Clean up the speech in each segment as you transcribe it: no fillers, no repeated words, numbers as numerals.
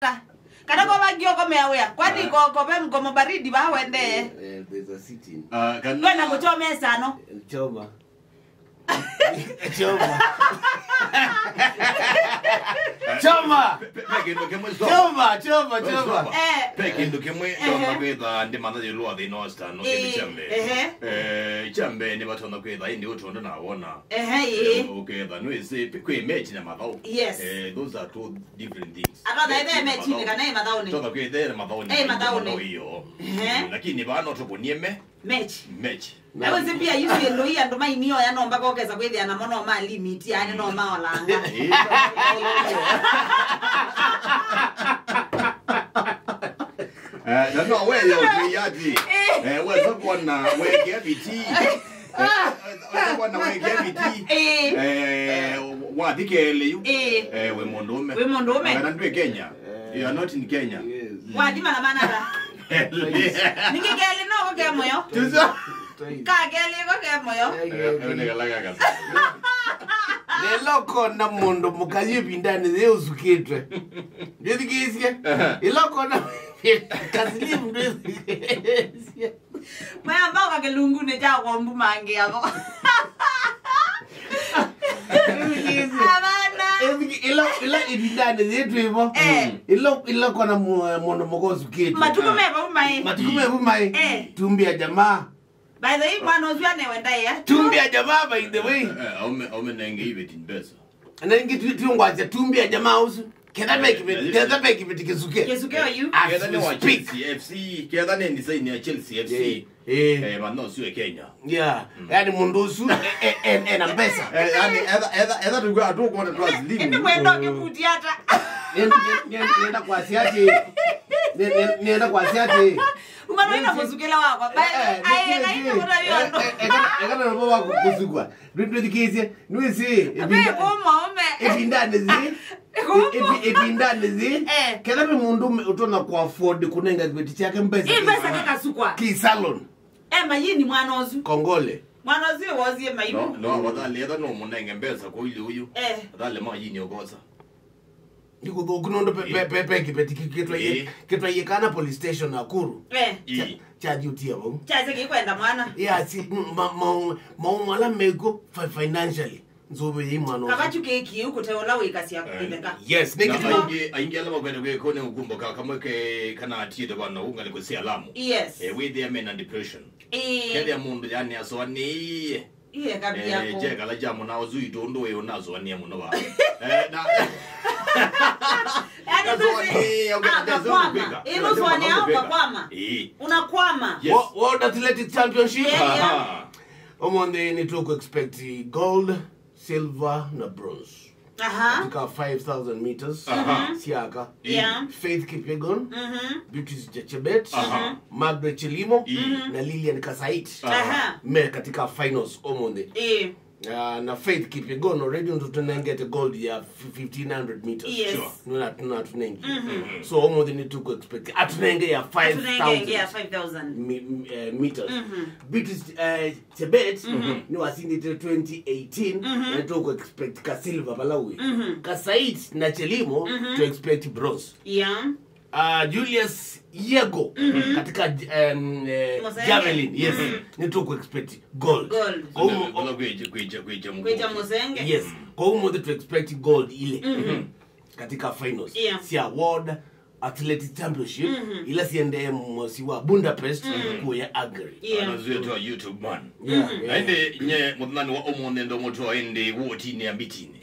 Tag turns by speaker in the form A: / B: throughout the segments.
A: Kana kwa bagio kwa meawea. Kwani kwa mgomo baridi ba wende.
B: There's a sitting.
A: Kwenda kuchoma sana.
B: Choma. Choma. Choma. Choma.
C: Pekindo kemwe ndo kwenda ndi manza yelwa the nosta no kemichambe. Chambe ni batona kwenda indi utondo naona. Okay, that no is kwe match na madao.
A: Yes.
C: Those are two different things.
A: Akada ebe match ni kana madao ni.
C: Toka kwenda madao ni.
A: Madao ni
C: hiyo. Lakini bana tokonieme match.
A: Ewe zipia yusi ndo hii ndo mai niyo ya nomba kokeza kweli ana mono ma limit yani no ma walanga.
C: No way yo yati. Wewe kwana weke biti. Kwana weke biti. Wadikele yu. We mondume. Kana ndwe Kenya. You are not in Kenya.
A: Wadima na manara. Nikigele no kwa moyo. Kagele kwa moyo.
C: Nigalaga kasa.
B: Leloko na mundo mukayibi ndani ze uzukitwe. Ndizikisiye. Iloko na kasili mndizikisiye.
A: Maya mbao kelungu ne ja kwa mbu mange yako.
B: Ila ibindane zetu hivyo. Ila kwa na mundo mukozu kitu.
A: Matukume
B: bumai. Tumbia jamaa.
A: By the way, mwana ozwane wenda ya.
B: Tumbia jamaa by the way.
C: Aume nenge ibeti mbesa.
B: Na ngi tuongwaje tumbia jamaa usu. Keda beki bitikesuke.
A: Kesuke you.
C: Keda ni wa Chelsea FC. Keda ni design ya Chelsea FC. Bano siwe Kenya.
B: Yeah. Yani mundusu na pesa.
C: Yani either to go atu kwa kwa slim.
A: Ende mwendo kiputi hata.
B: Nenda kwa siati. Nenda kwa siati.
A: Umana muzukela wako. Aile kaita mura yono.
B: Ekana robo wako kuzukwa. Ndikizye nwisi.
A: Abe umome.
B: Ebindane zi. Ebindane zi. Keda mundu utona ku afford kunenga kweti chake mpesa.
A: Mpesa kakasukwa.
B: Ki salon.
A: Mayini mwana ozu.
B: Kongole.
A: Mwana ozu wozie mayibu.
C: No, wadali eda no munenge mbesa ko ile uyu. Wadali mayini ogoza.
B: Ndiko kunondo pepe kitwa yekana police station Nakuru. Cha duty yabo.
A: Cha zeki kwenda mwana.
B: Yeah, si mala mego financially. Nzobe yimwana.
A: Kabachu keki ukuteola wikasi yakupindeka.
B: Yes,
C: aingi alama kwenda kwekone ugumbo kama ke kana atie de bana ungale ko si alamu.
A: Yes.
C: We there men and depression. Kede mundu yani aswani.
A: Kabi yako.
C: Je kala jamu na ozuito ndo yo nazo ani muno ba.
A: Unakwama.
B: World Athletic Championship. Omonde ni to expect gold, silver na bronze. Katika 5,000 meters. Siaka. Faith Kipyegon. Beatrice Chebet. Margaret Chelimo. Na Lilian Kasait. Me katika finals omonde. Na Faith Kipyegon already tunenge gold ya 1,500 meters.
A: Sure.
B: Nuna tunenge. So omonde ni to expect atunenge ya 5,000 meters. Beatrice Chebet ni wasindi 2018 na to expect ka silver Malawi. Kasait na Chelimo to expect bronze. Julius Yego katika javelin. Yes. Ni to expect gold.
A: Kweja Mosenge.
B: Yes. Kwa umo to expect gold ile katika finals. Si award Athletic Championship ila siende mwasiwa Budapest kuya Agri.
C: Anazuia to YouTube man. Ende nye mudnani wa omonde ndo moto ende woti ni ambitini.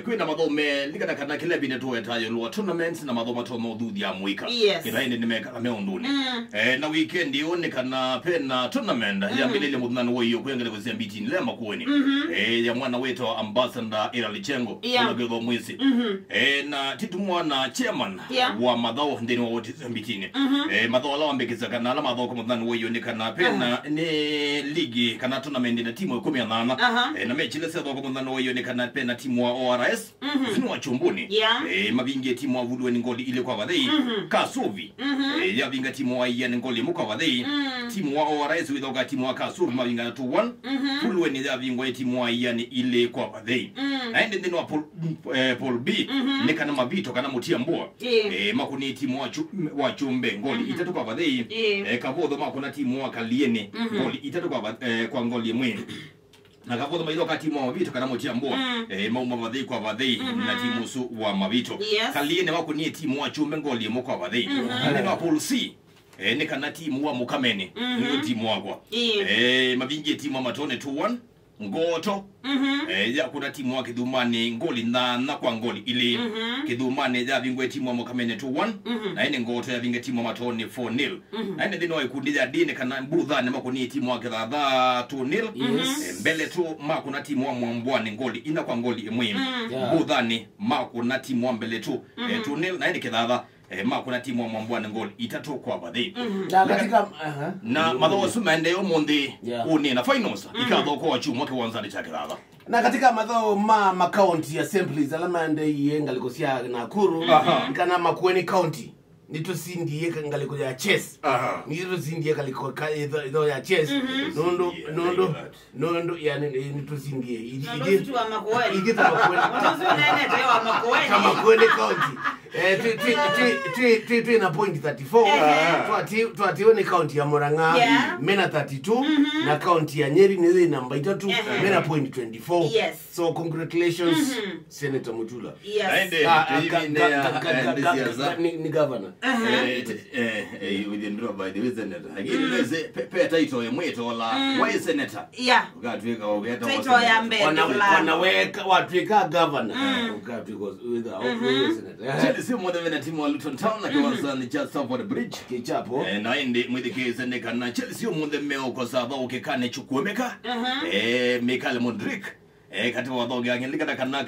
C: Kwina madome likana kana kile bine to etayo lo tournaments na madoma to modudi ya mwika. Kila ende nimeka ameonduni. Na weekend yone kana pena tournament ya milele mudnani wo yo kwengele kwa ambitini le makuoni. Ya mwana wetu ambassador ila lichengo kuna gelo mwezi. Na titu mwana chairman wa madhao ndeni wa wote mbitini madhao la wambekeza kana la madhao kama dhani weyo nikana pena ne ligi kana tournament na timu 18 na mechi lese kama dhani weyo nikana pena timu wa ORS zinu wa chumbuni mabinge timu wa vudwe ngoli ile kwa vadei Kasuvi ya binga timu wa Ian ngoli muka vadei timu wa ORS widoga timu wa Kasuvi mabinga na 2-1 fulwe ni ya bingo timu wa Ian ile kwa vadei aende ndeni wa Paul B nikana mabito kana mutia mboa makuni timu wa chumbe ngoli itatu kwa vadei kavodho makuna timu wa Kaliene ngoli itatu kwa ngoli mwe na kavodho mailo ka timu wa mabito kana mutia mboa mauma vadei kwa vadei na timu su wa mabito Kaliene makuni timu wa chumbe ngoli mo kwa vadei ndeni wa Paul C nikana timu wa Mukamene niyo timu wa kwa mabingi timu wa Matone 2-1 ngoto ya kuna timu wa Kidhumani ngoli na kwa ngoli ili Kidhumani ya bingwe timu wa Mukamene 2-1 na ine ngoto ya binge timu wa Matoni 4-0 na ine dino wa ikundi ya dine kana mbudhani makuni timu wa Kidhadha 2-0 mbele tu makuna timu wa Mwambwani ngoli ina kwa ngoli imwe mbudhani makuna timu wa mbele tu 2-0 na ine Kidhadha makuna timu wa Mwambwani ngoli itatu kwa badhi na madhawa sumende yo mondi uni na finals ikadho kwa chumwa kwa wanzani cha Kidhadha
B: na katika madhao ma county assemblies alama ende yenga likosia Nakuru kana Makueni county nitusindie ngaliko ya chess nitusindie ngaliko ido ya chess nondo yani nitusindie
A: idi wa Makueni
B: idi Makueni
A: watozo nene teo wa Makueni
B: kama Makueni county tu na point 34 tuatione county ya Murang'a mena 32 na county ya Nyeri ni namba 3 mena point 24 so congratulations Senator Mutula ni governor
C: within draw by the way senator again there's a title mweto la why senator ukatweka ogeta
A: title ya mbele
B: wanaweka watweka governor because with the senator
C: si mmoja wa timu wa Luton Town na kiwanza ni just over the bridge
B: kichapo
C: na indi mwidikeze nekana Chelsea mmoja mmeo kwa sababu ukekane chukwemeka Michael Modric katiwa wadhoge angilika kana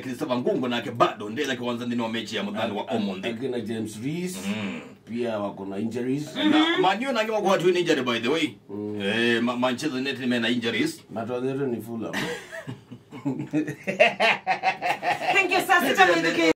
C: Christopher Ngungu na ke bado ndela kiwanza ndino mechi ya mudhani wa Omonde
B: akina James Rees pia wako na injuries
C: na manio na ngwa watu injured by the way Manchester United mena injuries
B: matodero ni Fulham
A: thank you sasa